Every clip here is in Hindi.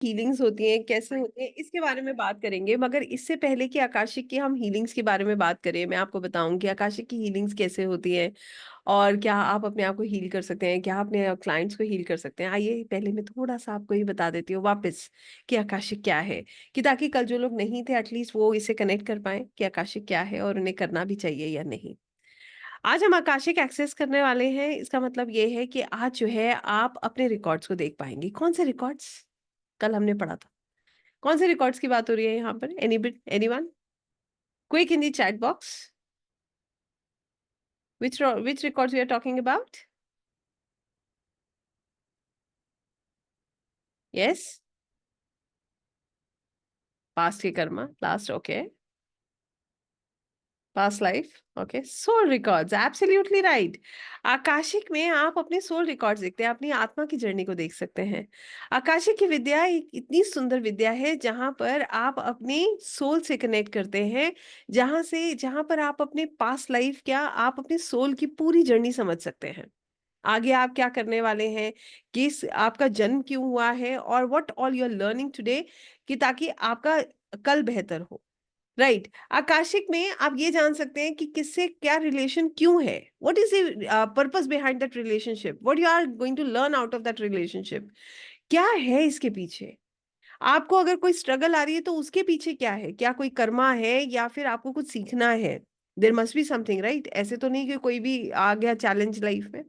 हीलिंग्स होती हैं, कैसे होती हैं, इसके बारे में बात करेंगे। मगर इससे पहले कि आकाशिक की हम हीलिंग्स के बारे में बात करें, मैं आपको बताऊं कि आकाशिक की हीलिंग्स कैसे होती हैं और क्या आप अपने आप को हील कर सकते हैं, क्या अपने क्लाइंट्स को हील कर सकते हैं। आइए पहले मैं थोड़ा सा आपको ये बता देती हूँ वापस कि आकाशिक क्या है, कि ताकि कल जो लोग नहीं थे एटलीस्ट वो इसे कनेक्ट कर पाए कि आकाशिक क्या है और उन्हें करना भी चाहिए या नहीं। आज हम आकाशिक एक्सेस करने वाले हैं। इसका मतलब ये है कि आज जो है आप अपने रिकॉर्ड्स को देख पाएंगे। कौन से रिकॉर्ड्स? कल हमने पढ़ा था। कौन से रिकॉर्ड्स की बात हो रही है यहाँ पर? Anyone? Quick in the chat box. Which records we are talking about? Yes, past के Karma, last, okay. Past life, okay. Soul records, absolutely right. Akashic में आप अपने सोल रिकॉर्ड्स देखते हैं, अपनी आत्मा की जर्नी को देख सकते हैं। आकाशिक की विद्या एक इतनी सुंदर विद्या है जहां पर आप अपने सोल से कनेक्ट करते हैं, जहां पर आप अपने पास्ट लाइफ, क्या आप अपने सोल की पूरी जर्नी समझ सकते हैं। आगे आप क्या करने वाले हैं, किस आपका जन्म क्यों हुआ है, और what all you are learning today, कि ताकि आपका कल बेहतर हो। राइट। आकाशिक में आप ये जान सकते हैं कि किससे क्या रिलेशन क्यों है, what is the purpose behind that relationship, what you are going to learn out of that relationship, क्या है इसके पीछे। आपको अगर कोई स्ट्रगल आ रही है तो उसके पीछे क्या है, क्या कोई कर्मा है या फिर आपको कुछ सीखना है। There must be something, right. ऐसे तो नहीं कि कोई भी आ गया चैलेंज लाइफ में।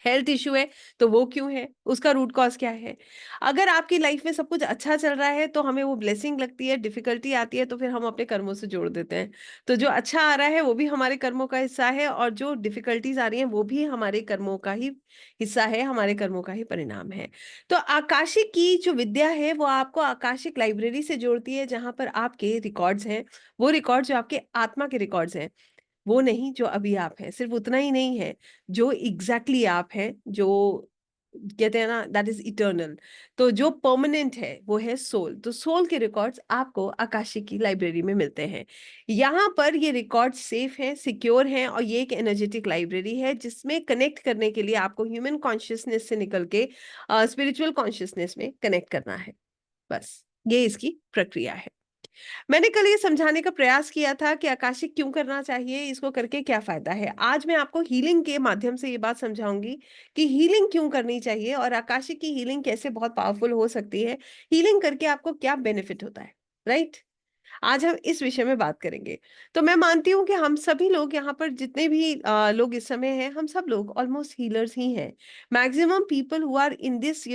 हेल्थ इश्यू है तो वो क्यों है, उसका रूट कॉज क्या है। अगर आपकी लाइफ में सब कुछ अच्छा चल रहा है तो हमें वो ब्लेसिंग लगती है, डिफिकल्टी आती है तो फिर हम अपने कर्मों से जोड़ देते हैं। तो जो अच्छा आ रहा है वो भी हमारे कर्मों का हिस्सा है, और जो डिफिकल्टीज आ रही हैं वो भी हमारे कर्मों का ही हिस्सा है, हमारे कर्मों का ही परिणाम है। तो आकाशिक की जो विद्या है वो आपको आकाशिक लाइब्रेरी से जोड़ती है, जहां पर आपके रिकॉर्ड्स हैं। वो रिकॉर्ड जो आपके आत्मा के रिकॉर्ड्स हैं, वो नहीं जो अभी आप हैं। सिर्फ उतना ही नहीं है जो एग्जैक्टली आप हैं, जो कहते हैं ना दैट इज इटर्नल। तो जो परमानेंट है वो है सोल। तो सोल के रिकॉर्ड्स आपको आकाशिक की लाइब्रेरी में मिलते हैं। यहाँ पर ये रिकॉर्ड्स सेफ हैं, सिक्योर हैं, और ये एक एनर्जेटिक लाइब्रेरी है जिसमें कनेक्ट करने के लिए आपको ह्यूमन कॉन्शियसनेस से निकल के स्पिरिचुअल कॉन्शियसनेस में कनेक्ट करना है। बस ये इसकी प्रक्रिया है। मैंने कल ये समझाने का प्रयास किया था कि आकाशिक क्यों करना चाहिए, इसको करके क्या फायदा है। आज मैं आपको हीलिंग के माध्यम से ये बात समझाऊंगी कि हीलिंग क्यों करनी चाहिए और आकाशिक की हीलिंग कैसे बहुत पावरफुल हो सकती है। हीलिंग करके आपको क्या बेनिफिट होता है, राइट। आज हम इस विषय में बात करेंगे। तो मैं मानती हूं कि हम सभी लोग यहाँ पर जितने भी लोग इस समय हैं, हम सब लोग ऑलमोस्ट हीलर्स ही हैं। Maximum people who are in this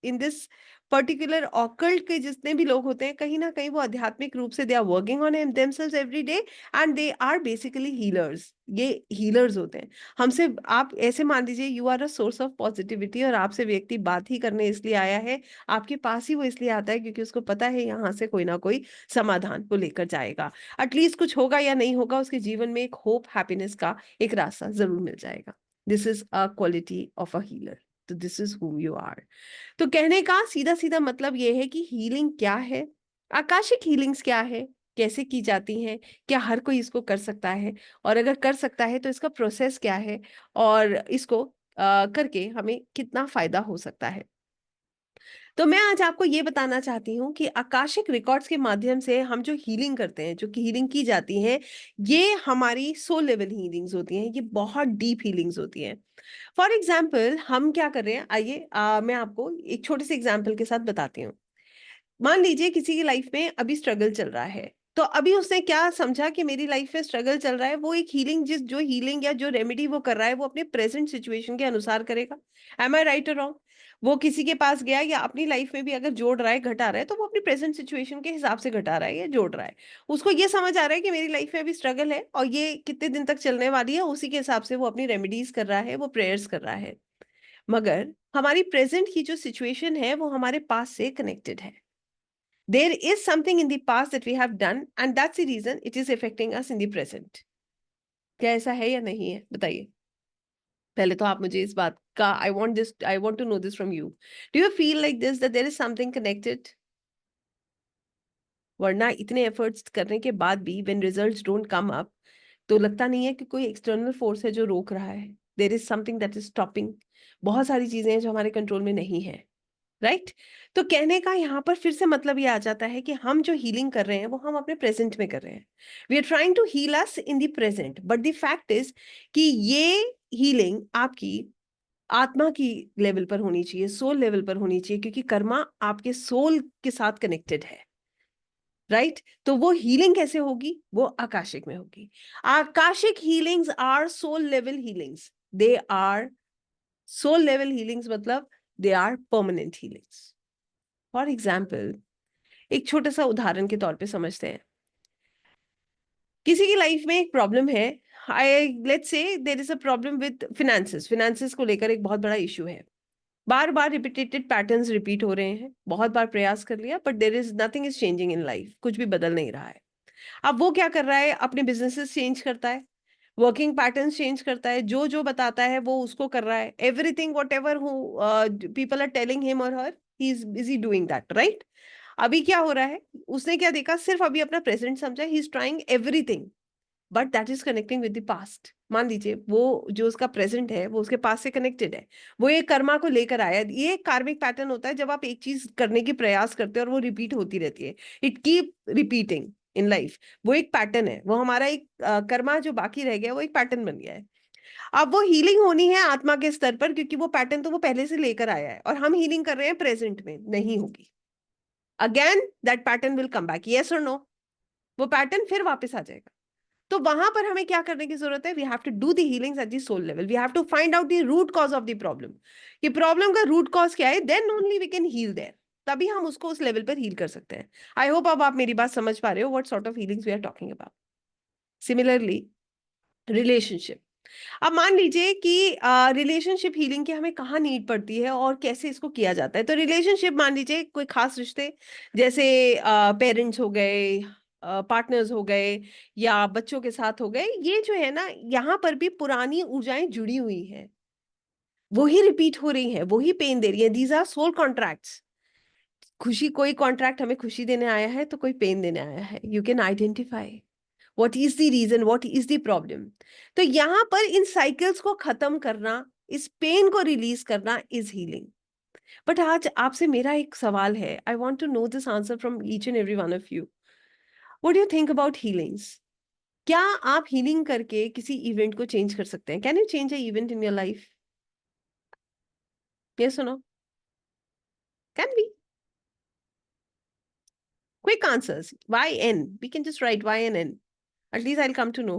in this particular occult के जितने भी लोग होते हैं, कहीं ना कहीं वो आध्यात्मिक रूप से they are working on themselves every day, and they are basically healers. ये हीलर्स होते हैं। हमसे आप ऐसे मान लीजिए you are a source of positivity, और आपसे व्यक्ति बात ही करने इसलिए आया है, आपके पास ही वो इसलिए आता है क्योंकि उसको पता है यहाँ से कोई ना कोई समाधान वो लेकर जाएगा। एटलीस्ट कुछ होगा या नहीं होगा, उसके जीवन में एक होप, हैप्पीनेस का एक रास्ता जरूर मिल जाएगा। This is a quality of a healer. तो this is who you are. तो कहने का सीधा सीधा मतलब ये है कि हीलिंग क्या है, आकाशिक हीलिंग्स क्या है, कैसे की जाती हैं, क्या हर कोई इसको कर सकता है, और अगर कर सकता है तो इसका प्रोसेस क्या है, और इसको करके हमें कितना फायदा हो सकता है। तो मैं आज आपको ये बताना चाहती हूँ कि आकाशिक रिकॉर्ड्स के माध्यम से हम जो हीलिंग करते हैं, जो कि हीलिंग की जाती है, ये हमारी सोल लेवल हीलिंग्स होती हैं। ये बहुत डीप हीलिंग्स होती हैं। फॉर एग्जाम्पल हम क्या कर रहे हैं, आइए मैं आपको एक छोटे से एग्जाम्पल के साथ बताती हूँ। मान लीजिए किसी की लाइफ में अभी स्ट्रगल चल रहा है, तो अभी उसने क्या समझा कि मेरी लाइफ में स्ट्रगल चल रहा है, वो एक हीलिंग, जो हीलिंग या जो रेमेडी वो कर रहा है वो अपने प्रेजेंट सिचुएशन के अनुसार करेगा। एम आई राइट और रॉन्ग? वो किसी के पास गया या अपनी लाइफ में भी अगर जोड़ रहा है, घटा रहा है, तो वो अपनी प्रेजेंट सिचुएशन के हिसाब से घटा रहा है या जोड़ रहा है। उसको ये समझ आ रहा है कि मेरी लाइफ में अभी स्ट्रगल है और ये कितने दिन तक चलने वाली है, उसी के हिसाब से वो अपनी रेमेडीज कर रहा है, वो प्रेयर्स कर रहा है। मगर हमारी प्रेजेंट की जो सिचुएशन है वो हमारे पास से कनेक्टेड है। There is something in the past that we have done, and that's the reason it is affecting us in the present. क्या ऐसा है या नहीं है, बताइए। पहले तो आप मुझे इस बात का, I want to know this from you. Do you feel like this that there is something connected? वरना इतने एफर्ट्स करने के बाद भी when results don't come up, तो लगता नहीं है कि कोई एक्सटर्नल फोर्स है जो रोक रहा है। There is something that is stopping. बहुत सारी चीजें हैं जो हमारे कंट्रोल में नहीं है। राइट। तो कहने का यहाँ पर फिर से मतलब ये आ जाता है कि हम जो हीलिंग कर रहे हैं वो हम अपने प्रेजेंट में कर रहे हैं। We are trying to heal us in the present, but the fact is कि ये हीलिंग आपकी आत्मा की लेवल पर होनी चाहिए, सोल लेवल पर होनी चाहिए, क्योंकि कर्मा आपके सोल के साथ कनेक्टेड है। राइट। तो वो हीलिंग कैसे होगी? वो आकाशिक में होगी। Akashic healings are soul level healings. They are soul level healings, मतलब they are permanent healings. For example, एक छोटा सा उदाहरण के तौर पे समझते हैं। किसी की लाइफ में एक प्रॉब्लम है। I let's say there is a problem with finances. Finances को लेकर एक बहुत बड़ा इशू है। बार बार रिपीटेड पैटर्न्स रिपीट हो रहे हैं, बहुत बार प्रयास कर लिया, but there is nothing is changing in life, कुछ भी बदल नहीं रहा है। अब वो क्या कर रहा है? अपने बिजनेसेस चेंज करता है, वर्किंग पैटर्न्स चेंज करता है, जो जो बताता है वो उसको कर रहा है। Everything what ever who people are telling him और her, he is busy doing that, right. अभी क्या हो रहा है? उसने क्या देखा? सिर्फ अभी अपना प्रेजेंट समझा, he is trying everything, but that is connecting with the past. मान लीजिए वो जो उसका प्रेजेंट है वो उसके पास्ट से कनेक्टेड है, वो एक कर्मा को लेकर आया। ये कार्मिक पैटर्न होता है, जब आप एक चीज करने की प्रयास करते हैं और वो रिपीट होती रहती है, it keep repeating in life. वो एक पैटर्न है, वो हमारा एक कर्मा जो बाकी रह गया वो एक पैटर्न बन गया है। अब वो हीलिंग होनी है आत्मा के स्तर पर, क्योंकि वो पैटर्न तो वो पहले से लेकर आया है, और हम हीलिंग कर रहे हैं प्रेजेंट में, नहीं होगी। Again that pattern will come back, yes और नो? वो पैटर्न फिर वापस आ जाएगा। तो वहां पर हमें क्या करने की जरूरत है? We have to do the healings at the soul level. We have to find out the root cause of the problem, कि प्रॉब्लम का रूट कॉज क्या है, then only we can heal there. तभी हम उसको उस लेवल पर हील कर सकते हैं। आई होप अब आप मेरी बात समझ पा रहे हो, what sort of healings we are talking about. Similarly, relationship. अब मान लीजिए कि रिलेशनशिप हीलिंग की हमें कहाँ नीड पड़ती है और कैसे इसको किया जाता है। तो रिलेशनशिप, मान लीजिए कोई खास रिश्ते, जैसे पेरेंट्स हो गए, पार्टनर्स हो गए, या बच्चों के साथ हो गए, ये जो है ना, यहाँ पर भी पुरानी ऊर्जाएं जुड़ी हुई हैं, वही रिपीट हो रही हैं, वही पेन दे रही है। These are soul contracts. खुशी, कोई कॉन्ट्रैक्ट हमें खुशी देने आया है तो कोई पेन देने आया है। You can identify what is the reason, what is the problem. तो यहां पर इन साइकिल्स को खत्म करना, इस पेन को रिलीज करना इज हीलिंग। बट आज आपसे मेरा एक सवाल है, I want to know this answer from each and every one of you. What do you think about healings? क्या आप हीलिंग करके किसी इवेंट को चेंज कर सकते हैं? Can you change a event in your life? Yes और no? Can be. Quick answers, Y N, we can just write Y N N, at least I'll come to know.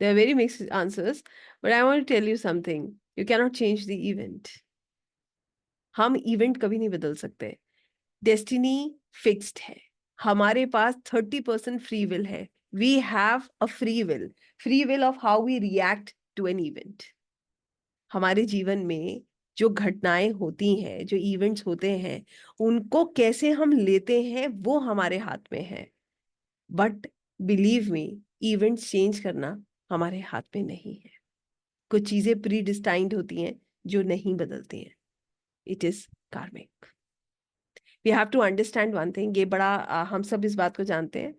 They are very mixed answers, but I want to tell you something. You cannot change the event. हम इवेंट कभी नहीं बदल सकते। डेस्टिनी फिक्स्ड है। हमारे पास 30% फ्री विल है। We have a free will of how we react to an event. हमारे जीवन में जो घटनाएं होती हैं, जो इवेंट्स होते हैं, उनको कैसे हम लेते हैं वो हमारे हाथ में है। But believe me, events change करना हमारे हाथ में नहीं है। कुछ चीजें प्री डिस्टाइंड होती हैं जो नहीं बदलती हैं। It is karmic. We have to understand one thing, ये बड़ा हम सब इस बात को जानते हैं,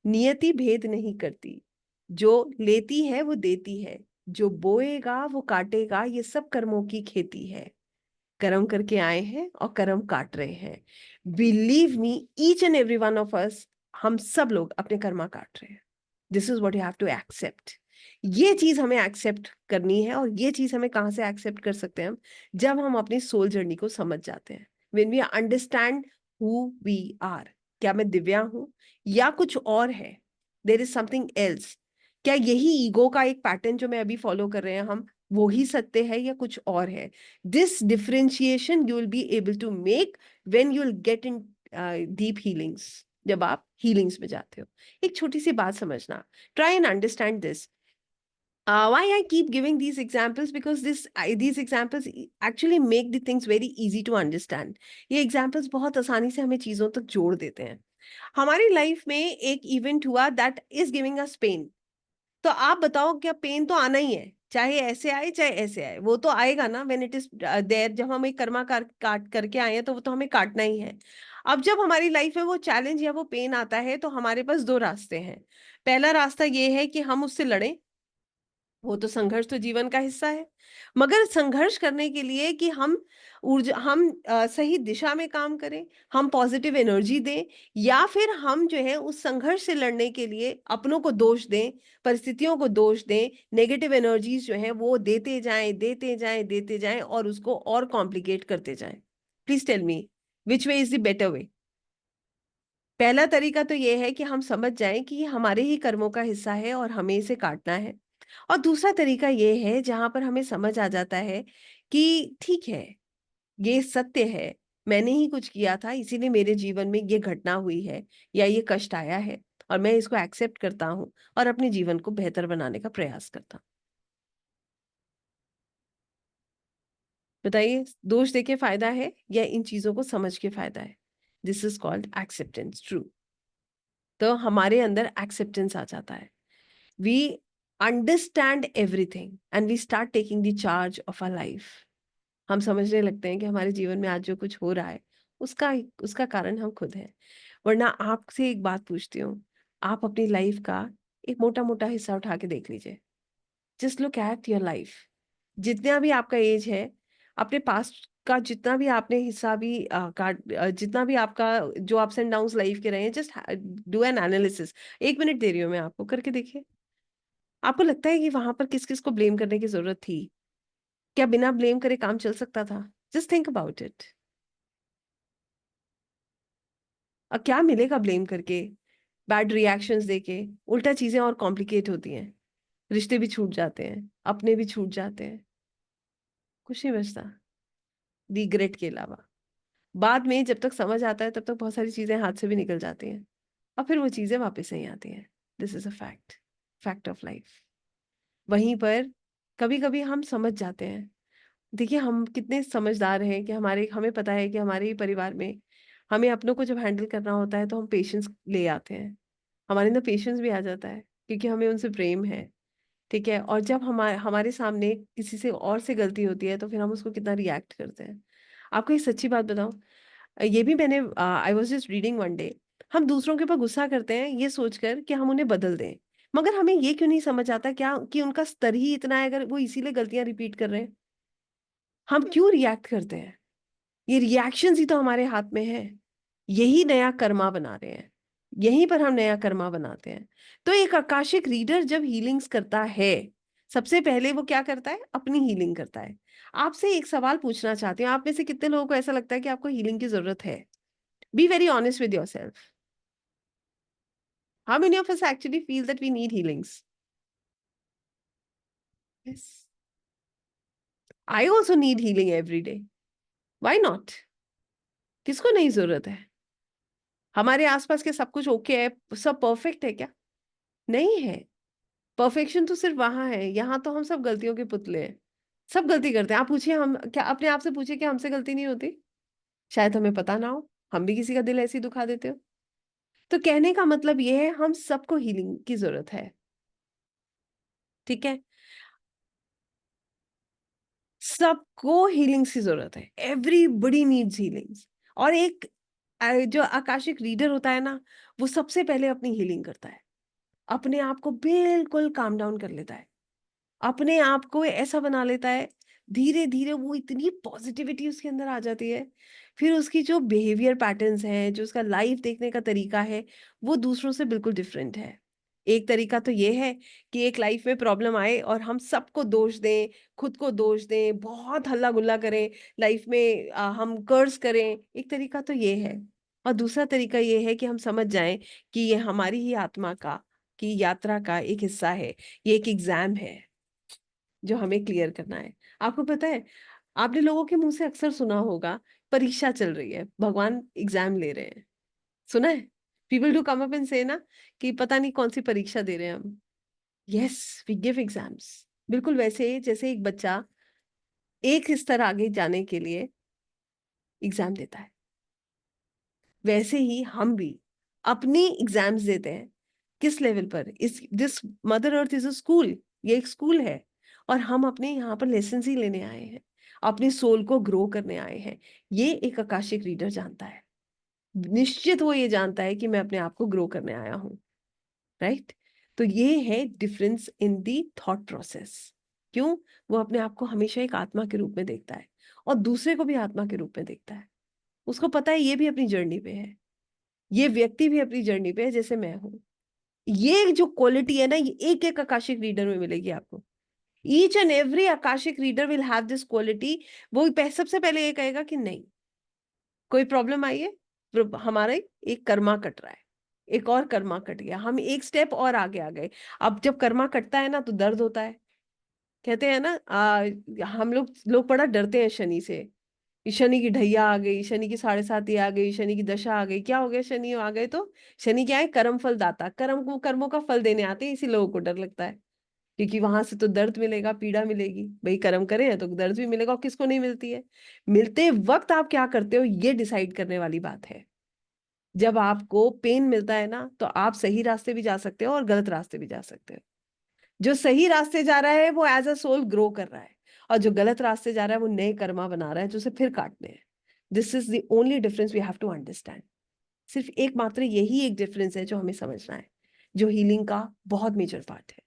नियति भेद नहीं करती। जो लेती है वो देती है, जो बोएगा वो काटेगा, ये सब कर्मों की खेती है। कर्म करके आए हैं और कर्म काट रहे हैं। Believe me, each and every one of us, हम सब लोग अपने कर्मा काट रहे हैं। This is what you have to accept. ये चीज हमें एक्सेप्ट करनी है, और ये चीज हमें कहाँ से एक्सेप्ट कर सकते हैं हम? जब हम अपनी सोल जर्नी को समझ जाते हैं। When we understand who we are. क्या मैं दिव्या हूं या कुछ और है? There is something else. क्या यही ईगो का एक पैटर्न जो मैं अभी फॉलो कर रहे हैं हम, वो ही सत्य है या कुछ और है? This differentiation you will be able to make when you will get in deep healings. जब आप हीलिंग्स में जाते हो। एक छोटी सी बात समझना, try and understand this. Why I keep giving these examples, because these examples actually make the things very easy to understand. ये examples बहुत आसानी से हमें चीजों तक जोड़ देते हैं। हमारी लाइफ में एक इवेंट हुआ that is giving us pain. तो आप बताओ, क्या पेन तो आना ही है, चाहे ऐसे आए चाहे ऐसे आए, वो तो आएगा ना। व्हेन इट इज देयर, जब हम एक कर्मा काट करके आए हैं तो वो तो हमें काटना ही है। अब जब हमारी लाइफ में वो चैलेंज या वो पेन आता है तो हमारे पास दो रास्ते हैं। पहला रास्ता ये है कि हम उससे लड़ें, वो तो संघर्ष तो जीवन का हिस्सा है। मगर संघर्ष करने के लिए कि हम सही दिशा में काम करें, हम पॉजिटिव एनर्जी दें, या फिर हम जो है उस संघर्ष से लड़ने के लिए अपनों को दोष दें, परिस्थितियों को दोष दें, नेगेटिव एनर्जीज जो है वो देते जाएं, देते जाएं, देते जाएं और उसको और कॉम्प्लिकेट करते जाएं। Please tell me, which way is the better way? पहला तरीका तो ये है कि हम समझ जाएं कि ये हमारे ही कर्मों का हिस्सा है और हमें इसे काटना है। और दूसरा तरीका ये है जहां पर हमें समझ आ जाता है कि ठीक है, ये सत्य है, मैंने ही कुछ किया था इसीलिए मेरे जीवन में ये घटना हुई है या ये कष्ट आया है, और मैं इसको एक्सेप्ट करता हूँ और अपने जीवन को बेहतर बनाने का प्रयास करता हूँ। बताइए, दोष देके फायदा है या इन चीजों को समझ के फायदा है? This is called acceptance, true. तो हमारे अंदर एक्सेप्टेंस आ जाता है। We understand everything and we start taking the charge of our life. हम समझने लगते हैं कि हमारे जीवन में आज जो कुछ हो रहा है उसका उसका कारण हम खुद हैं। वरना आपसे एक बात पूछती हूँ, आप अपनी लाइफ का एक मोटा मोटा हिस्सा उठा के देख लीजिए। Just look at your life. जितना भी आपका एज है, अपने पास्ट का जितना भी आपने हिस्सा भी जितना भी आपका जो अप्स एंड डाउन्स लाइफ के रहे हैं, just do an analysis. 1 minute दे रही हूँ मैं आपको, करके देखिए। आपको लगता है कि वहां पर किस किस को ब्लेम करने की जरूरत थी? क्या बिना ब्लेम करे काम चल सकता था? Just think about it. और क्या मिलेगा ब्लेम करके, बैड रिएक्शंस देके? उल्टा चीजें और कॉम्प्लिकेट होती हैं, रिश्ते भी छूट जाते हैं, अपने भी छूट जाते हैं, कुछ नहीं बचता रिग्रेट के अलावा। बाद में जब तक समझ आता है तब तक बहुत सारी चीजें हाथ से भी निकल जाती हैं और फिर वो चीजें वापस नहीं आती हैं। This is a fact, fact of life. वहीं पर कभी कभी हम समझ जाते हैं। देखिए, हम कितने समझदार हैं कि हमें पता है कि हमारे ही परिवार में हमें अपनों को जब हैंडल करना होता है तो हम पेशेंस ले आते हैं। हमारे अंदर पेशेंस भी आ जाता है क्योंकि हमें उनसे प्रेम है। ठीक है, और जब हमारे सामने किसी से और से गलती होती है तो फिर हम उसको कितना रिएक्ट करते हैं। आपको एक सच्ची बात बताऊं, ये भी मैंने I was just reading one day. हम दूसरों के ऊपर गुस्सा करते हैं ये सोचकर कि हम उन्हें बदल दें, मगर हमें ये क्यों नहीं समझ आता क्या कि उनका स्तर ही इतना है, अगर वो इसीलिए गलतियां रिपीट कर रहे हैं। हम क्यों रिएक्ट करते हैं? ये रिएक्शंस ही तो हमारे हाथ में है। यही नया कर्मा बना रहे हैं, यहीं पर हम नया कर्मा बनाते हैं। तो एक आकाशिक रीडर जब हीलिंग्स करता है, सबसे पहले वो क्या करता है? अपनी हीलिंग करता है। आपसे एक सवाल पूछना चाहती हूँ, आप में से कितने लोगों को ऐसा लगता है कि आपको हीलिंग की जरूरत है? Be very honest with yourself. How many of us actually feel that we need healings? Yes, I also need healing every day. Why not? किसको नहीं जरूरत है? हमारे आसपास के सब कुछ ओके है, सब परफेक्ट है क्या? नहीं है। परफेक्शन तो सिर्फ वहां है, यहाँ तो हम सब गलतियों के पुतले हैं। सब गलती करते हैं। आप पूछिए, हम क्या अपने आप से पूछिए कि हमसे गलती नहीं होती? शायद हमें पता ना हो, हम भी किसी का दिल ऐसे ही दुखा देते हो। तो कहने का मतलब ये है, हम सबको हीलिंग की जरूरत है। ठीक है, सबको हीलिंग्स की जरूरत है। Everybody needs healings. और एक जो आकाशिक रीडर होता है ना, वो सबसे पहले अपनी हीलिंग करता है। अपने आप को बिल्कुल काम डाउन कर लेता है, अपने आप को ऐसा बना लेता है। धीरे धीरे वो इतनी पॉजिटिविटी उसके अंदर आ जाती है, फिर उसकी जो बिहेवियर पैटर्न्स हैं, जो उसका लाइफ देखने का तरीका है, वो दूसरों से बिल्कुल डिफरेंट है। एक तरीका तो ये है कि एक लाइफ में प्रॉब्लम आए और हम सबको दोष दें, खुद को दोष दें, बहुत हल्ला गुल्ला करें, लाइफ में हम कर्ज करें। एक तरीका तो ये है। और दूसरा तरीका ये है कि हम समझ जाएं कि ये हमारी ही आत्मा का की यात्रा का एक हिस्सा है। ये एक एग्जाम है जो हमें क्लियर करना है। आपको पता है, आपने लोगों के मुंह से अक्सर सुना होगा, परीक्षा चल रही है, भगवान एग्जाम ले रहे हैं। सुना है? People do come up and से ना कि पता नहीं कौन सी परीक्षा दे रहे हैं हम। Yes, we give exams. बिल्कुल वैसे जैसे एक बच्चा एक स्तर आगे जाने के लिए एग्जाम देता है, वैसे ही हम भी अपनी एग्जाम्स देते हैं। किस लेवल पर? इस this mother earth is a school. ये एक स्कूल है और हम अपने यहाँ पर लेसन ही लेने आए हैं, अपने सोल को ग्रो करने आए हैं। ये एक आकाशिक रीडर जानता है। निश्चित वो ये जानता है कि मैं अपने आप को ग्रो करने आया हूँ, राइट? तो ये है difference in the thought process. क्यों? वो अपने आप को हमेशा एक आत्मा के रूप में देखता है और दूसरे को भी आत्मा के रूप में देखता है। उसको पता है ये भी अपनी जर्नी पे है, ये व्यक्ति भी अपनी जर्नी पे है जैसे मैं हूँ। ये जो क्वालिटी है ना, ये एक एक आकाशिक रीडर में मिलेगी आपको। Each and every Akashic reader will have this quality. वो सबसे पहले ये कहेगा कि नहीं, कोई प्रॉब्लम आई है, हमारा एक कर्मा कट रहा है, एक और कर्मा कट गया, हम एक स्टेप और आगे आ गए। अब जब कर्मा कटता है ना तो दर्द होता है। कहते हैं ना, हम लोग बड़ा डरते हैं शनि से, कि शनि की ढैया आ गई, शनि की 7.5 आ गई, शनि की दशा आ गई। क्या हो गया? शनि आ गए तो शनि क्या है? कर्म फल दाता, कर्मों का फल देने आते हैं, इसी लोगों को डर लगता है, क्योंकि वहां से तो दर्द मिलेगा, पीड़ा मिलेगी। भाई कर्म करे हैं तो दर्द भी मिलेगा, और किसको नहीं मिलती है? मिलते वक्त आप क्या करते हो, ये डिसाइड करने वाली बात है। जब आपको पेन मिलता है ना, तो आप सही रास्ते भी जा सकते हो और गलत रास्ते भी जा सकते हो। जो सही रास्ते जा रहा है वो एज अ सोल ग्रो कर रहा है, और जो गलत रास्ते जा रहा है वो नए कर्मा बना रहा है जो उसे फिर काटने हैं। This is the only difference we have to understand. सिर्फ एकमात्र यही एक डिफरेंस है जो हमें समझना है, जो हीलिंग का बहुत मेजर पार्ट है।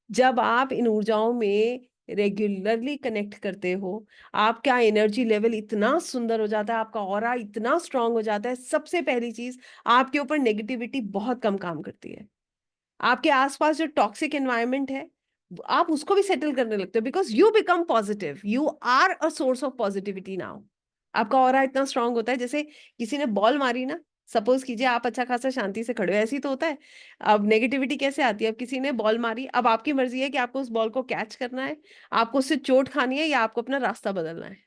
जब आप इन ऊर्जाओं में रेगुलरली कनेक्ट करते हो, आपका एनर्जी लेवल इतना सुंदर हो जाता है, आपका ऑरा इतना स्ट्रांग हो जाता है। सबसे पहली चीज, आपके ऊपर नेगेटिविटी बहुत कम काम करती है। आपके आसपास जो टॉक्सिक एनवायरनमेंट है, आप उसको भी सेटल करने लगते हो, because you become positive, you are a source of positivity now. आपका ऑरा इतना स्ट्रांग होता है, जैसे किसी ने बॉल मारी ना, सपोज कीजिए आप अच्छा खासा शांति से खड़े हो, ऐसे ही तो होता है। अब नेगेटिविटी कैसे आती है? अब किसी ने बॉल मारी, अब आपकी मर्जी है कि आपको उस बॉल को कैच करना है, आपको उससे चोट खानी है, या आपको अपना रास्ता बदलना है,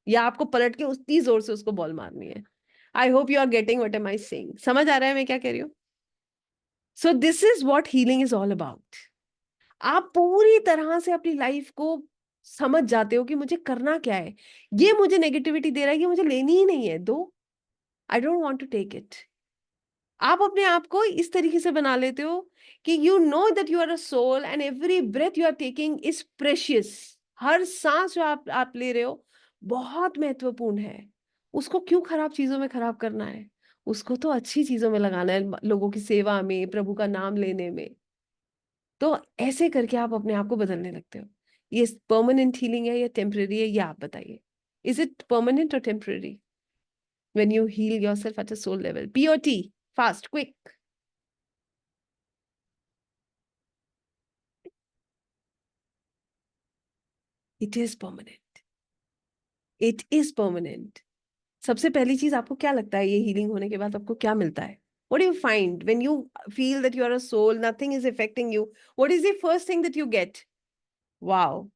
या आपको पलट के उतनी जोर से उसको बॉल मारनी है। I hope you are getting what am I saying. समझ आ रहा है मैं क्या कह रही हूँ? So this is what healing is all about. आप पूरी तरह से अपनी लाइफ को समझ जाते हो कि मुझे करना क्या है। ये मुझे नेगेटिविटी दे रहा है, ये मुझे लेनी ही नहीं है, though, I don't want to take it. आप अपने आप को इस तरीके से बना लेते हो कि you know that you are a soul and every breath you are taking is precious. हर सांस जो आप ले रहे हो बहुत महत्वपूर्ण है। उसको क्यों खराब चीजों में खराब करना है? उसको तो अच्छी चीजों में लगाना है, लोगों की सेवा में, प्रभु का नाम लेने में। तो ऐसे करके आप अपने आप को बदलने लगते हो। ये परमानेंट हीलिंग है या टेम्पररी है, ये आप बताइए। इज इट परमानेंट और temporary? When you heal yourself at a soul level, POT, fast, quick. It is permanent, it is permanent. सबसे पहली चीज, आपको क्या लगता है ये हीलिंग होने के बाद आपको क्या मिलता है? What do you find when you feel that you are a soul, nothing is affecting you? What is the first thing that you get? Wow.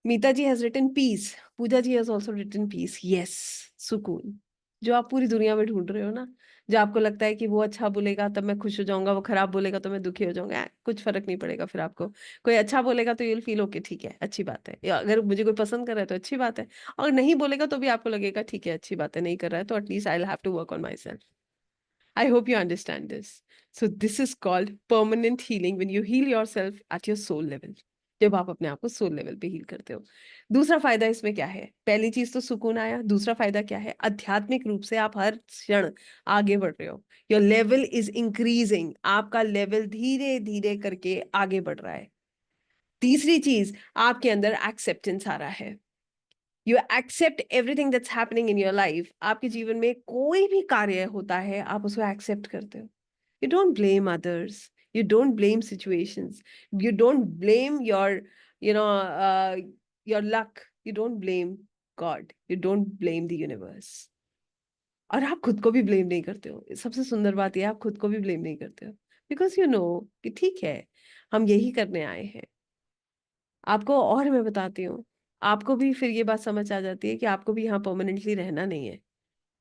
Meeta ji has written peace, Pooja ji has also written peace. Yes, सुकून, जो आप पूरी दुनिया में ढूंढ रहे हो ना। जो आपको लगता है कि वो अच्छा बोलेगा तब मैं खुश हो जाऊंगा, वो खराब बोलेगा तो मैं दुखी हो जाऊंगा, कुछ फर्क नहीं पड़ेगा फिर आपको। कोई अच्छा बोलेगा तो यूल फील ओके, ठीक है अच्छी बात है, या अगर मुझे कोई पसंद कर रहा है तो अच्छी बात है, और नहीं बोलेगा तो भी आपको लगेगा ठीक है अच्छी बात है, नहीं कर रहा है तो at least I will have to work on myself. I hope you understand this. So this is called permanent healing when you heal yourself at your soul level. जब आप अपने आप को सोल लेवल पे हील करते हो। दूसरा फायदा इसमें क्या है? पहली चीज तो सुकून आया, दूसरा फायदा क्या है? आध्यात्मिक रूप से आप हर क्षण आगे बढ़ रहे हो। योर लेवल इज इंक्रीजिंग, आपका लेवल धीरे धीरे करके आगे बढ़ रहा है। तीसरी चीज, आपके अंदर एक्सेप्टेंस आ रहा है। You accept everything that's happening in your life. आपके जीवन में कोई भी कार्य होता है, आप उसको एक्सेप्ट करते हो। You don't blame others, you don't blame situations, you don't blame your you know your luck, you don't blame God, you don't blame the universe. और आप खुद को भी ब्लेम नहीं करते हो। सबसे सुंदर बात यह, आप खुद को भी ब्लेम नहीं करते हो, बिकॉज यू नो कि ठीक है, हम यही करने आए हैं। आपको और मैं बताती हूँ, आपको भी फिर ये बात समझ आ जाती है कि आपको भी यहाँ परमानेंटली रहना नहीं है।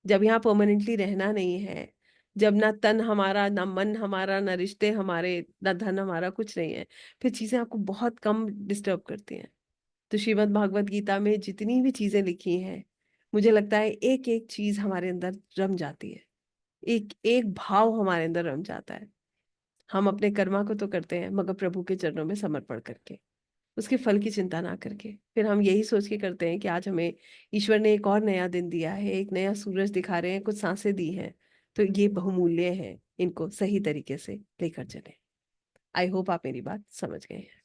जब यहाँ परमानेंटली रहना नहीं है, जब ना तन हमारा, ना मन हमारा, ना रिश्ते हमारे, ना धन हमारा, कुछ नहीं है, फिर चीजें आपको बहुत कम डिस्टर्ब करती हैं। तो श्रीमद् भागवत गीता में जितनी भी चीजें लिखी हैं, मुझे लगता है एक एक चीज हमारे अंदर रम जाती है, एक एक भाव हमारे अंदर रम जाता है। हम अपने कर्मा को तो करते हैं, मगर प्रभु के चरणों में समर्पण करके। उसके फल की चिंता ना करके। फिर हम यही सोच के करते हैं कि आज हमें ईश्वर ने एक और नया दिन दिया है, एक नया सूरज दिखा रहे हैं, कुछ सांसें दी हैं, तो ये बहुमूल्य है, इनको सही तरीके से लेकर चले। आई होप आप मेरी बात समझ गए हैं।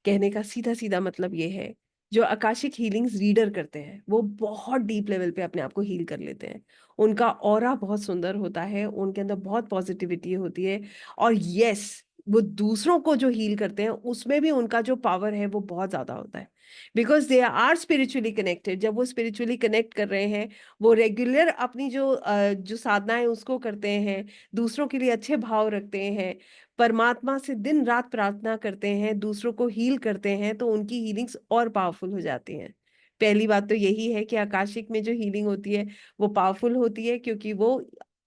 कहने का सीधा सीधा मतलब ये है, जो आकाशिक हीलिंग्स रीडर करते हैं वो बहुत डीप लेवल पे अपने आप को हील कर लेते हैं। उनका ऑरा बहुत सुंदर होता है, उनके अंदर बहुत पॉजिटिविटी होती है। और यस, वो दूसरों को जो हील करते हैं उसमें भी उनका जो पावर है वो बहुत ज्यादा होता है, because they are spiritually connected. जब वो स्पिरिचुअली कनेक्ट कर रहे हैं, वो रेगुलर अपनी जो साधना है उसको करते हैं, दूसरों के लिए अच्छे भाव रखते हैं, परमात्मा से दिन रात प्रार्थना करते हैं, दूसरों को हील करते हैं, तो उनकी हीलिंग्स और पावरफुल हो जाती हैं। पहली बात तो यही है कि आकाशिक में जो हीलिंग होती है वो पावरफुल होती है, क्योंकि वो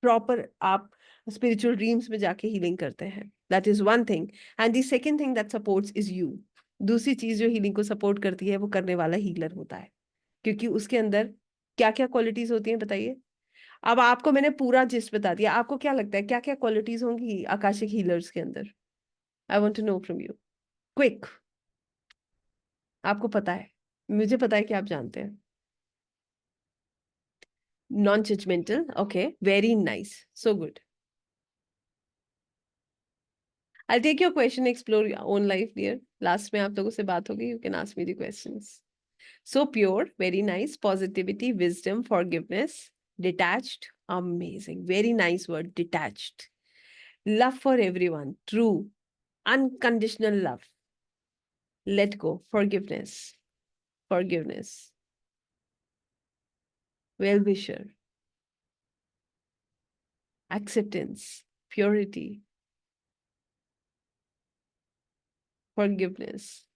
प्रॉपर आप स्पिरिचुअल ड्रीम्स में जाके हीलिंग करते हैं। That is one thing. And the second thing that supports is you. दूसरी चीज जो हीलिंग को सपोर्ट करती है वो करने वाला हीलर होता है, क्योंकि उसके अंदर क्या क्या क्वालिटीज होती हैं बताइए। अब आपको मैंने पूरा जिस्ट बता दिया, आपको क्या लगता है क्या क्या क्वालिटीज होंगी आकाशिक हीलर्स के अंदर? I want to know from you, quick. आपको पता है, मुझे पता है कि आप जानते हैं। Non judgmental, okay, very nice, so good. I take your question, explore your own life dear. Last में आप लोगों से बात होगी, you can ask me the questions. So pure, very nice, positivity, wisdom, forgiveness, detached, amazing, very nice word, detached, love for everyone, true, unconditional love, let go, forgiveness, well-wisher, acceptance, purity, forgiveness,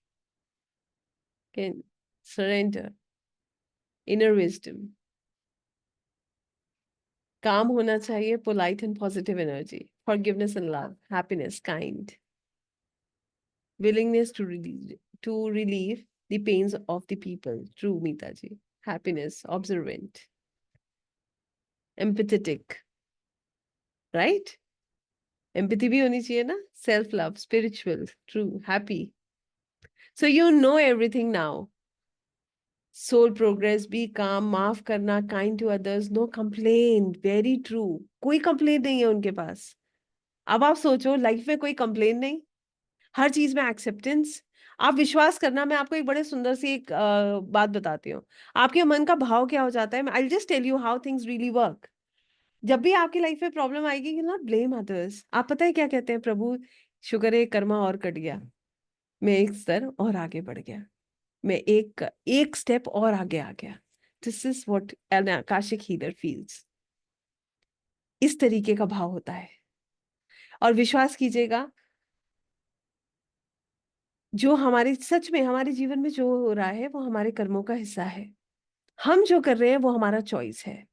can surrender, inner wisdom, calm होना चाहिए, polite and positive energy, forgiveness and love, happiness, kind, willingness to relieve the pains of the people, true Meeta ji, happiness, observant, empathetic, right? Empathy भी होनी चाहिए ना, self love, spiritual, true, happy. So you know everything now. Soul progress, be calm, माफ करना, kind to others, no complain, very true. कोई कंप्लेन नहीं है उनके पास। अब आप सोचो, लाइफ में कोई कंप्लेन नहीं, हर चीज में एक्सेप्टेंस। आप विश्वास करना, मैं आपको एक बड़े सुंदर सी एक बात बताती हूँ। आपके मन का भाव क्या हो जाता है, I just tell you how things really work. जब भी आपकी लाइफ में प्रॉब्लम आएगी, यू नॉट ब्लेम अदर्स। आप पता है क्या कहते हैं, प्रभु शुक्र है कर्मा और कट गया, मैं एक स्तर और आगे बढ़ गया, मैं एक एक स्टेप और आगे आ गया। This is what an Akashic healer feels. इस तरीके का भाव होता है। और विश्वास कीजिएगा, जो हमारे सच में हमारे जीवन में जो हो रहा है वो हमारे कर्मों का हिस्सा है। हम जो कर रहे हैं वो हमारा चॉइस है,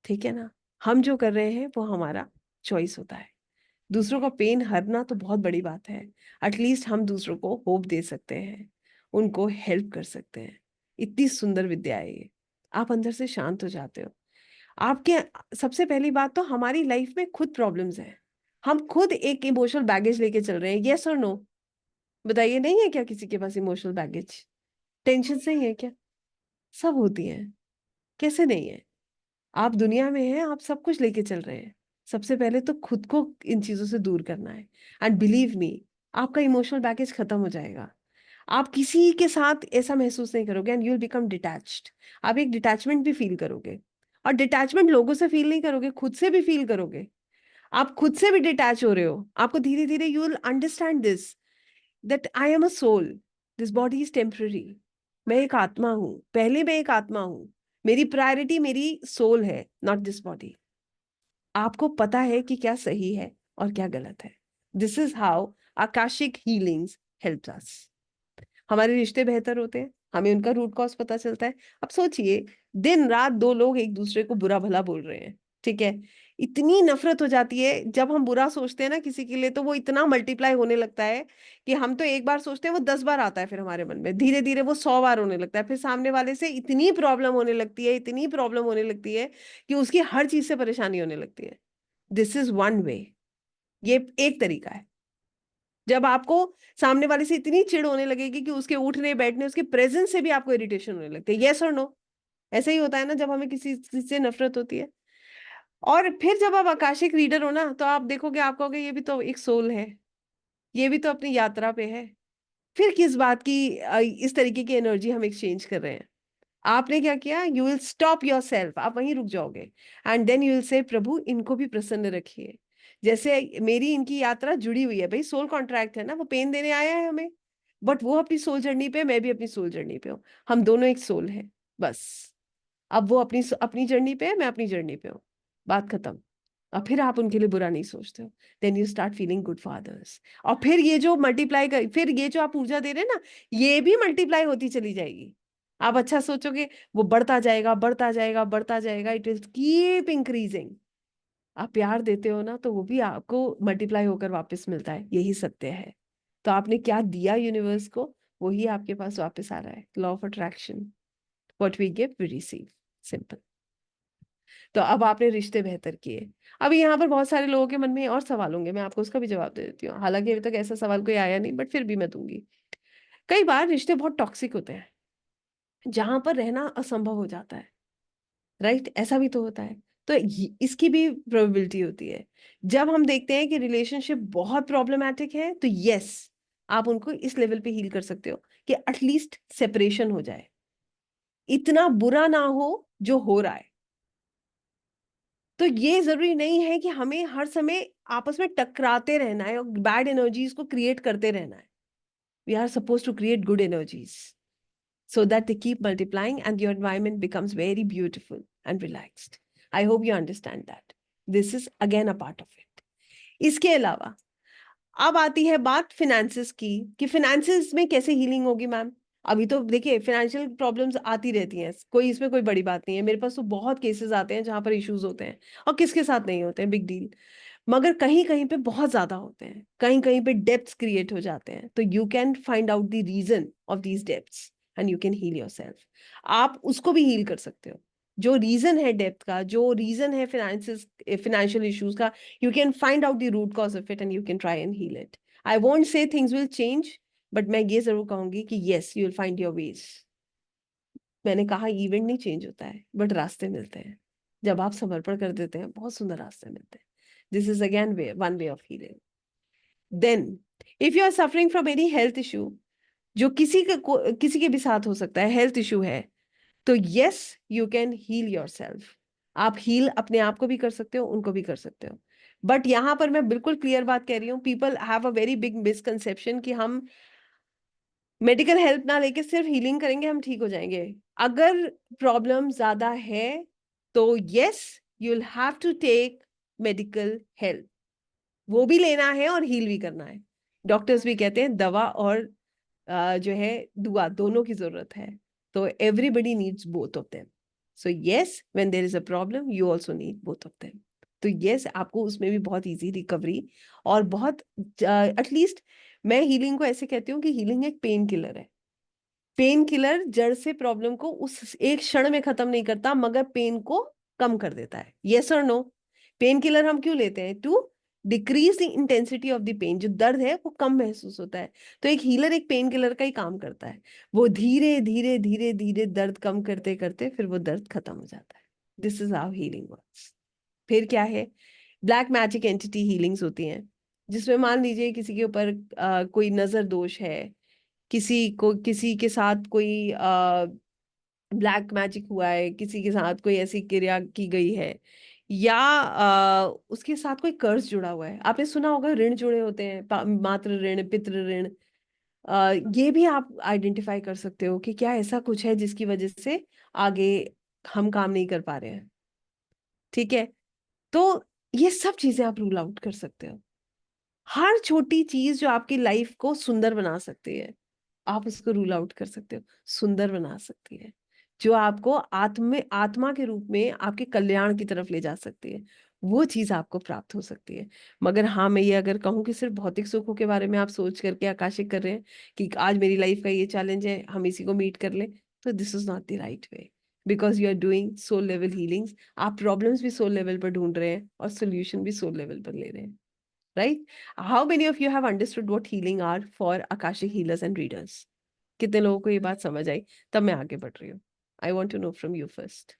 ठीक है ना? हम जो कर रहे हैं वो हमारा चॉइस होता है। दूसरों का पेन हरना तो बहुत बड़ी बात है, एटलीस्ट हम दूसरों को होप दे सकते हैं, उनको हेल्प कर सकते हैं। इतनी सुंदर विद्या है ये। आप अंदर से शांत हो जाते हो। आपके सबसे पहली बात तो हमारी लाइफ में खुद प्रॉब्लम्स हैं, हम खुद एक इमोशनल बैगेज लेके चल रहे हैं, यस और नो? बताइए, नहीं है क्या किसी के पास इमोशनल बैगेज? टेंशन नहीं है क्या? सब होती है, कैसे नहीं है? आप दुनिया में हैं, आप सब कुछ लेके चल रहे हैं। सबसे पहले तो खुद को इन चीजों से दूर करना है, एंड बिलीव मी, आपका इमोशनल बैगेज खत्म हो जाएगा। आप किसी के साथ ऐसा महसूस नहीं करोगे, and you will become detached. आप एक डिटैचमेंट भी फील करोगे, और डिटैचमेंट लोगों से फील नहीं करोगे, खुद से भी फील करोगे। आप खुद से भी डिटैच हो रहे हो, आपको धीरे धीरे you will understand this, that I am a soul, this body is temporary. मैं एक आत्मा हूं, पहले मैं एक आत्मा हूं, मेरी प्रायोरिटी मेरी सोल है, नॉट दिस बॉडी। आपको पता है कि क्या सही है और क्या गलत है। This is how Akashic healings help us. हमारे रिश्ते बेहतर होते हैं, हमें उनका रूट कॉज पता चलता है। अब सोचिए, दिन रात दो लोग एक दूसरे को बुरा भला बोल रहे हैं, ठीक है, इतनी नफरत हो जाती है जब हम बुरा सोचते हैं ना किसी के लिए, तो वो इतना मल्टीप्लाई होने लगता है कि हम तो एक बार सोचते हैं वो 10 बार आता है, फिर हमारे मन में धीरे धीरे वो 100 बार होने लगता है। फिर सामने वाले से इतनी प्रॉब्लम होने लगती है, इतनी प्रॉब्लम होने लगती है कि उसकी हर चीज से परेशानी होने लगती है। दिस इज वन वे, ये एक तरीका है। जब आपको सामने वाले से इतनी चिढ़ होने लगेगी कि उसके उठने बैठने, उसके प्रेजेंस से भी आपको इरिटेशन होने लगती है। यस और नो? ऐसा ही होता है ना जब हमें किसी चीज से नफरत होती है। और फिर जब आप आकाशिक रीडर हो ना, तो आप देखोगे, आप कहोगे ये भी तो एक सोल है, ये भी तो अपनी यात्रा पे है। फिर किस बात की इस तरीके की एनर्जी हम एक्सचेंज कर रहे हैं? आपने क्या किया? You will stop your self, आप वहीं रुक जाओगे। And then you will say प्रभु इनको भी प्रसन्न रखिए। जैसे मेरी इनकी यात्रा जुड़ी हुई है, भाई सोल कॉन्ट्रैक्ट है ना, वो पेन देने आया है हमें, बट वो अपनी सोल जर्नी पे, मैं भी अपनी सोल जर्नी पे हूँ। हम दोनों एक सोल हैं, बस। अब वो अपनी अपनी जर्नी पे है, मैं अपनी जर्नी पे हूँ, बात खत्म। और फिर आप उनके लिए बुरा नहीं सोचते हो। Then you start feeling good for others. और फिर ये जो मल्टीप्लाई कर, फिर ये जो आप ऊर्जा दे रहे हैं ना, ये भी मल्टीप्लाई होती चली जाएगी। आप अच्छा सोचोगे, वो बढ़ता जाएगा, बढ़ता जाएगा, बढ़ता जाएगा, इट विल कीप इंक्रीजिंग। आप प्यार देते हो ना, तो वो भी आपको मल्टीप्लाई होकर वापस मिलता है, यही सत्य है। तो आपने क्या दिया यूनिवर्स को, वही आपके पास वापस आ रहा है। Law of attraction, what we give we receive, simple. तो अब आपने रिश्ते बेहतर किए। अभी यहाँ पर बहुत सारे लोगों के मन में और सवाल होंगे, मैं आपको उसका भी जवाब दे देती हूँ, हालांकि अभी तक ऐसा सवाल कोई आया नहीं, बट फिर भी मैं दूंगी। कई बार रिश्ते बहुत टॉक्सिक होते हैं, जहां पर रहना असंभव हो जाता है, राइट? ऐसा भी तो होता है। तो इसकी भी प्रोबेबिलिटी होती है। जब हम देखते हैं कि रिलेशनशिप बहुत प्रॉब्लमैटिक है, तो यस, आप उनको इस लेवल पे हील कर सकते हो कि एटलीस्ट सेपरेशन हो जाए, इतना बुरा ना हो जो हो रहा है। तो ये जरूरी नहीं है कि हमें हर समय आपस में टकराते रहना है और बैड एनर्जीज को क्रिएट करते रहना है। We are suppose to create good energies so that they keep multiplying and your environment becomes very beautiful and relaxed. I hope you understand that. This is again a part of it. इसके अलावा अब आती है बात फिनेंसेस की, कि फिनेंसेस में कैसे हीलिंग होगी मैम। अभी तो देखिए फाइनेंशियल प्रॉब्लम्स आती रहती हैं, कोई इसमें कोई बड़ी बात नहीं है। मेरे पास तो बहुत केसेस आते हैं जहां पर इश्यूज होते हैं, और किसके साथ नहीं होते हैं, बिग डील। मगर कहीं कहीं पे बहुत ज्यादा होते हैं, कहीं कहीं पे डेप्थ्स क्रिएट हो जाते हैं। तो you can find out the reason of these depths and you can heal yourself उसको भी हील कर सकते हो। जो रीजन है डेप्थ का, जो रीजन है फाइनेंसिस फाइनेंशियल इश्यूज का, you can find out the root cause of it and you can try and heal it. I won't say things will change, but मैं ये जरूर कहूंगी कि yes, you will find your ways. मैंने कहा इवेंट नहीं चेंज होता है, बट रास्ते मिलते हैं। जब आप समर्पण कर देते हैं, बहुत सुंदर रास्ते मिलते हैं। This is again way, one way of healing. Then if you are suffering from any health issue, जो किसी के भी साथ हो सकता है, हेल्थ इशू है, तो yes, you can heal yourself. आप हील अपने आप को भी कर सकते हो, उनको भी कर सकते हो। बट यहां पर मैं बिल्कुल क्लियर बात कह रही हूँ, people have a very big misconception कि हम मेडिकल हेल्प ना लेके सिर्फ हीलिंग करेंगे, हम ठीक हो जाएंगे। अगर प्रॉब्लम ज्यादा है तो yes, you will have to take medical help. वो भी लेना है और हील भी करना है। डॉक्टर्स भी कहते हैं दवा और जो है दुआ, दोनों की जरूरत है। तो everybody needs both of them. So yes, when there is a problem you also need both of them. तो यस, आपको उसमें भी बहुत इजी रिकवरी, और बहुत एटलीस्ट मैं हीलिंग को ऐसे कहती हूँ कि हीलिंग एक पेन किलर है। पेन किलर जड़ से प्रॉब्लम को उस एक क्षण में खत्म नहीं करता, मगर पेन को कम कर देता है। यस और नो? पेन किलर हम क्यों लेते हैं? To decrease the intensity of the pain, जो दर्द है वो कम महसूस होता है। तो एक हीलर एक पेन किलर का ही काम करता है। वो धीरे धीरे धीरे धीरे दर्द कम करते करते फिर वो दर्द खत्म हो जाता है। This is how healing works. फिर क्या है? ब्लैक मैजिक एंटिटी हीलिंग्स होती हैं, जिसमें मान लीजिए किसी के ऊपर कोई नजर दोष है, किसी के साथ कोई ब्लैक मैजिक हुआ है, किसी के साथ कोई ऐसी क्रिया की गई है, या उसके साथ कोई कर्ज जुड़ा हुआ है। आपने सुना होगा ऋण जुड़े होते हैं, मातृ ऋण, पितृ ऋण। ये भी आप आइडेंटिफाई कर सकते हो कि क्या ऐसा कुछ है जिसकी वजह से आगे हम काम नहीं कर पा रहे हैं। ठीक है? तो ये सब चीजें आप रूल आउट कर सकते हो। हर छोटी चीज जो आपकी लाइफ को सुंदर बना सकती है, आप उसको रूल आउट कर सकते हो, सुंदर बना सकती है, जो आपको आत्मा के रूप में आपके कल्याण की तरफ ले जा सकती है। वो चीज आपको प्राप्त हो सकती है। मगर हाँ, मैं ये अगर कहूँ कि सिर्फ भौतिक सुखों के बारे में आप सोच करके आकाशिक कर रहे हैं कि आज मेरी लाइफ का ये चैलेंज है, हम इसी को मीट कर लें, तो this is not the right way. Because you are doing soul level healings. आप प्रॉब्लम्स भी सोल लेवल पर ढूंढ रहे हैं और सोल्यूशन भी सोल लेवल पर ले रहे हैं, right? How many of you have understood what healing are for Akashic healers and readers? कितने लोगों को ये बात समझ आई? तब मैं आगे बढ़ रही हूँ। I want to know from you first.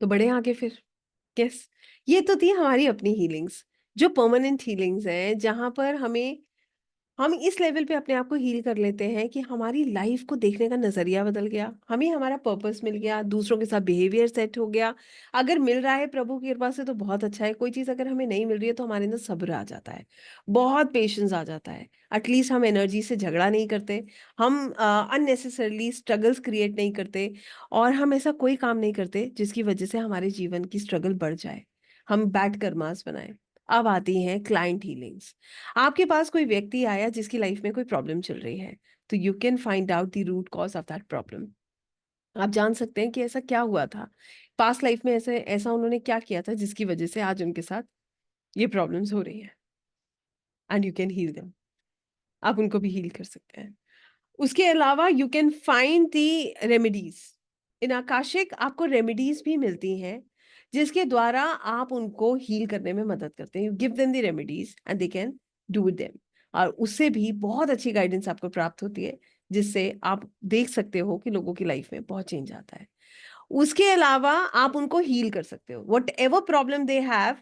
तो बढ़े आगे फिर। यस, ये तो थी हमारी अपनी हीलिंग्स, जो परमानेंट हीलिंग्स हैं, जहां पर हम इस लेवल पे अपने आप को हील कर लेते हैं कि हमारी लाइफ को देखने का नजरिया बदल गया, हमें हमारा पर्पस मिल गया, दूसरों के साथ बिहेवियर सेट हो गया। अगर मिल रहा है प्रभु की कृपा से तो बहुत अच्छा है, कोई चीज अगर हमें नहीं मिल रही है तो हमारे अंदर सब्र आ जाता है, बहुत पेशेंस आ जाता है। एटलीस्ट हम एनर्जी से झगड़ा नहीं करते, हम अननेसेसरली स्ट्रगल्स क्रिएट नहीं करते, और हम ऐसा कोई काम नहीं करते जिसकी वजह से हमारे जीवन की स्ट्रगल बढ़ जाए, हम बैड कर्मास बनाए। अब आती हैं क्लाइंट हीलिंग्स। आपके पास कोई व्यक्ति आया जिसकी लाइफ में कोई प्रॉब्लम चल रही है, तो you can find out the root cause of that problem. आप जान सकते हैं कि ऐसा क्या हुआ था, पास्ट लाइफ में ऐसे ऐसा उन्होंने क्या किया था जिसकी वजह से आज उनके साथ ये प्रॉब्लम्स हो रही है, and you can heal them. आप उनको भी हील कर सकते हैं। उसके अलावा you can find the remedies. इन आकाशिक आपको रेमेडीज भी मिलती हैं जिसके द्वारा आप उनको हील करने में मदद करते हैं। You give them the remedies and they can do them, और उससे भी बहुत अच्छी गाइडेंस आपको प्राप्त होती है, जिससे आप देख सकते हो कि लोगों की लाइफ में बहुत चेंज आता है। उसके अलावा आप उनको हील कर सकते हो, what ever problem they have,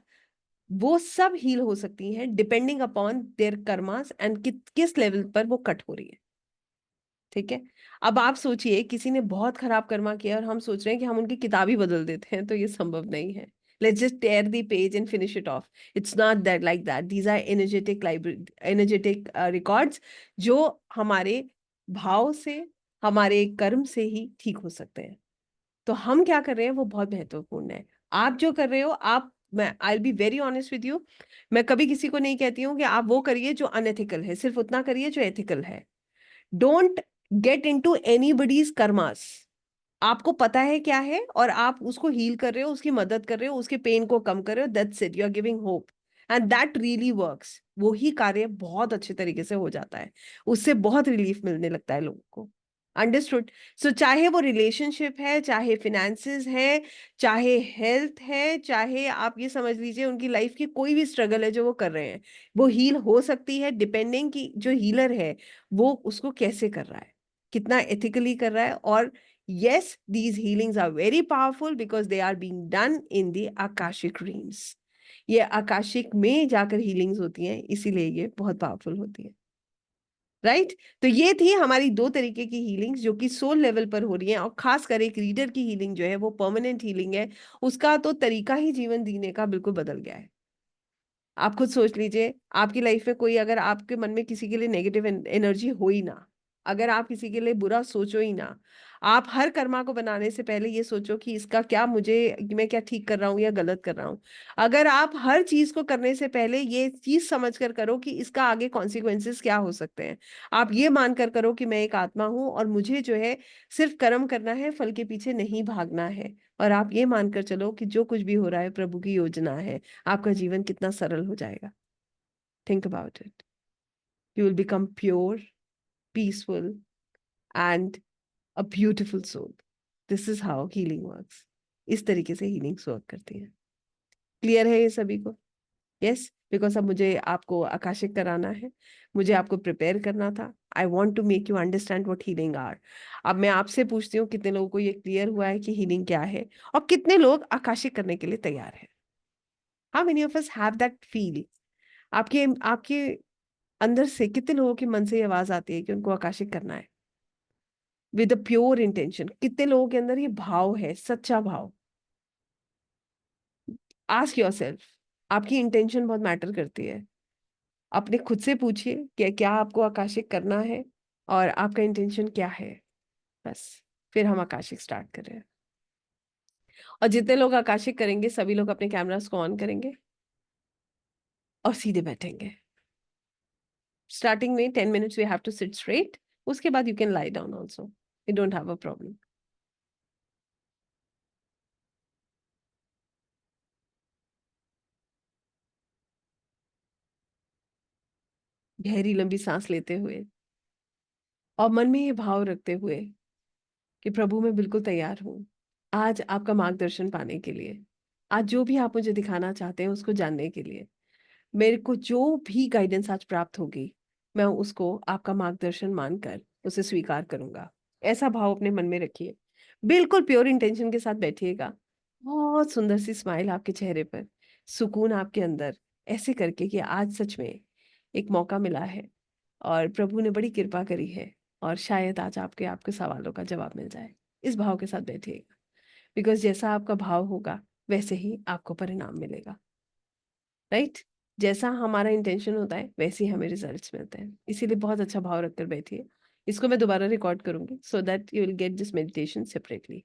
वो सब हील हो सकती हैं depending upon their karmas and किस लेवल पर वो कट हो रही है। ठीक है? अब आप सोचिए, किसी ने बहुत खराब कर्मा किया और हम सोच रहे हैं कि हम उनकी किताब ही बदल देते हैं, तो ये संभव नहीं है। Let's just tear the page and finish it off. It's not that like that, these are energetic library, energetic records, जो हमारे भाव से, हमारे कर्म से ही ठीक हो सकते हैं। तो हम क्या कर रहे हैं वो बहुत महत्वपूर्ण है। आप जो कर रहे हो, आप, मैं I will be very honest with you, मैं कभी किसी को नहीं कहती हूँ कि आप वो करिए जो अनएथिकल है, सिर्फ उतना करिए जो एथिकल है। Don't get into anybody's karmas. आपको पता है क्या है और आप उसको हील कर रहे हो, उसकी मदद कर रहे हो, उसके पेन को कम कर रहे हो, that's it, you are giving hope, and that really works. वो ही कार्य बहुत अच्छे तरीके से हो जाता है, उससे बहुत रिलीफ मिलने लगता है लोगों को। अंडरस्टूड? सो चाहे वो रिलेशनशिप है, चाहे फिनेंसेस है, चाहे हेल्थ है, चाहे आप ये समझ लीजिए उनकी लाइफ की कोई भी स्ट्रगल है जो वो कर रहे हैं, वो हील हो सकती है डिपेंडिंग कि जो हीलर है वो उसको कैसे कर रहा है, कितना एथिकली कर रहा है। और yes, these healings are very powerful because they are being done in the akashic realms. ये आकाशिक में जाकर हीलिंग्स होती हैं, इसीलिए ये बहुत पावरफुल होती है। राइट? तो ये थी हमारी दो तरीके की हीलिंग्स जो कि सोल लेवल पर हो रही हैं, और खासकर एक रीडर की हीलिंग जो है वो परमानेंट हीलिंग है। उसका तो तरीका ही जीवन जीने का बिल्कुल बदल गया है। आप खुद सोच लीजिए, आपकी लाइफ में कोई, अगर आपके मन में किसी के लिए नेगेटिव एनर्जी हो ही ना, अगर आप किसी के लिए बुरा सोचो ही ना, आप हर कर्मा को बनाने से पहले ये सोचो कि इसका क्या मुझे, मैं क्या ठीक कर रहा हूँ या गलत कर रहा हूँ। अगर आप हर चीज को करने से पहले ये चीज समझ कर करो कि इसका आगे कॉन्सिक्वेंसेस क्या हो सकते हैं, आप ये मानकर करो कि मैं एक आत्मा हूँ और मुझे जो है सिर्फ कर्म करना है, फल के पीछे नहीं भागना है, और आप ये मानकर चलो कि जो कुछ भी हो रहा है प्रभु की योजना है, आपका जीवन कितना सरल हो जाएगा। Think about it. You will become pure, peaceful and a beautiful soul. This is how healing works. इस तरीके से हीलिंग्स वर्क करती है। क्लियर है ये सभी को? यस, बिकॉज अब मुझे आपको आकाशिक कराना है, मुझे आपको प्रिपेयर करना था। I want to make you understand what healing are. अब मैं आपसे पूछती हूँ, कितने लोगों को ये क्लियर हुआ है कि हीलिंग क्या है, और कितने लोग आकाशिक करने के लिए तैयार हैं? How many of us have that feel? आपके आपके अंदर से कितने लोगों के मन से ये आवाज आती है कि उनको आकाशिक करना है विद अ प्योर इंटेंशन? कितने लोगों के अंदर ये भाव है, सच्चा भाव? Ask yourself. आपकी इंटेंशन बहुत मैटर करती है। अपने खुद से पूछिए कि क्या आपको आकाशिक करना है, और आपका इंटेंशन क्या है। बस, फिर हम आकाशिक स्टार्ट कर रहे हैं। और जितने लोग आकाशिक करेंगे सभी लोग अपने कैमरास को ऑन करेंगे और सीधे बैठेंगे। स्टार्टिंग में 10 minutes we have to sit straight, उसके बाद you can lie down also, you don't have a problem. गहरी लंबी सांस लेते हुए और मन में ये भाव रखते हुए कि प्रभु मैं बिल्कुल तैयार हूँ आज आपका मार्गदर्शन पाने के लिए, आज जो भी आप मुझे दिखाना चाहते हैं उसको जानने के लिए। मेरे को जो भी गाइडेंस आज प्राप्त होगी, मैं उसको आपका मार्गदर्शन मानकर उसे स्वीकार करूंगा। ऐसा भाव अपने मन में रखिए। बिल्कुल प्योर इंटेंशन के साथ बैठिएगा। बहुत सुंदर सी स्माइल आपके चेहरे पर, सुकून आपके अंदर, ऐसे करके कि आज सच में एक मौका मिला है और प्रभु ने बड़ी कृपा करी है और शायद आज आपके आपके सवालों का जवाब मिल जाए। इस भाव के साथ बैठिएगा, बिकॉज़ जैसा आपका भाव होगा, वैसे ही आपको परिणाम मिलेगा। राइट? जैसा हमारा इंटेंशन होता है, वैसे ही हमें रिजल्ट्स मिलते हैं। इसीलिए बहुत अच्छा भाव रखकर बैठिए। इसको मैं दोबारा रिकॉर्ड करूँगी so that you will get this meditation separately.